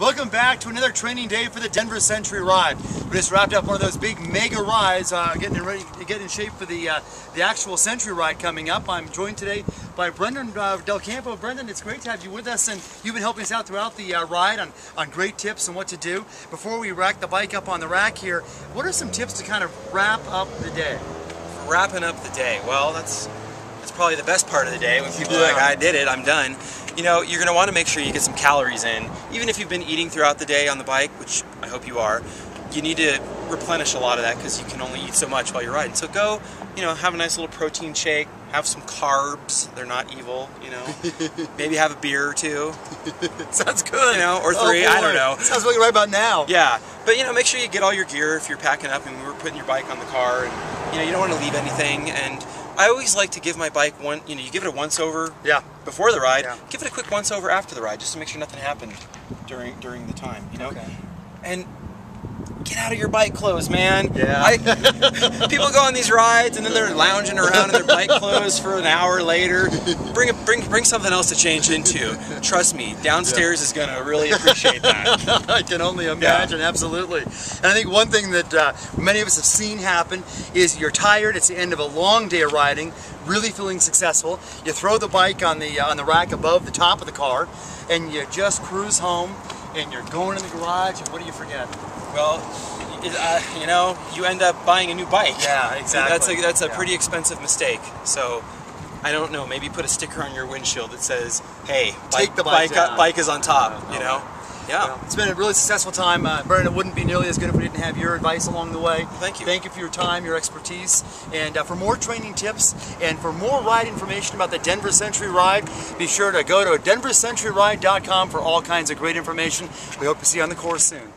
Welcome back to another training day for the Denver Century Ride. We just wrapped up one of those big mega rides, getting in shape for the actual Century Ride coming up. I'm joined today by Brendan Del Campo. Brendan, it's great to have you with us, and you've been helping us out throughout the ride on great tips and what to do. Before we rack the bike up on the rack here, what are some tips to kind of wrap up the day? For wrapping up the day, well, that's probably the best part of the day when people are like, I did it, I'm done. You know, you're going to want to make sure you get some calories in. Even if you've been eating throughout the day on the bike, which I hope you are, you need to replenish a lot of that because you can only eat so much while you're riding. So go, you know, have a nice little protein shake, have some carbs, they're not evil, you know. Maybe have a beer or two. Sounds good. You know, or three, I don't know. Sounds like right about now. Yeah, but you know, make sure you get all your gear if you're packing up and we're putting your bike on the car, and you know, you don't want to leave anything. And I always like to give my bike one, you know, you give it a once over before the ride, give it a quick once over after the ride, just to make sure nothing happened during the time, you know. Okay. And get out of your bike clothes, man. Yeah. People go on these rides and then they're lounging around in their bike clothes for an hour later. Bring something else to change into. Trust me, downstairs is gonna really appreciate that. I can only imagine, absolutely. And I think one thing that many of us have seen happen is you're tired, it's the end of a long day of riding, really feeling successful. You throw the bike on the rack above the top of the car, and you just cruise home, and you're going in the garage, and what do you forget? Well, you know, you end up buying a new bike. Yeah, exactly. That's a pretty expensive mistake. So, I don't know, maybe put a sticker on your windshield that says, hey, take the bike down. Bike is on top, you know? Yeah. Well, it's been a really successful time. Brendan, it wouldn't be nearly as good if we didn't have your advice along the way. Thank you. Thank you for your time, your expertise. And for more training tips and for more ride information about the Denver Century Ride, be sure to go to denvercenturyride.com for all kinds of great information. We hope to see you on the course soon.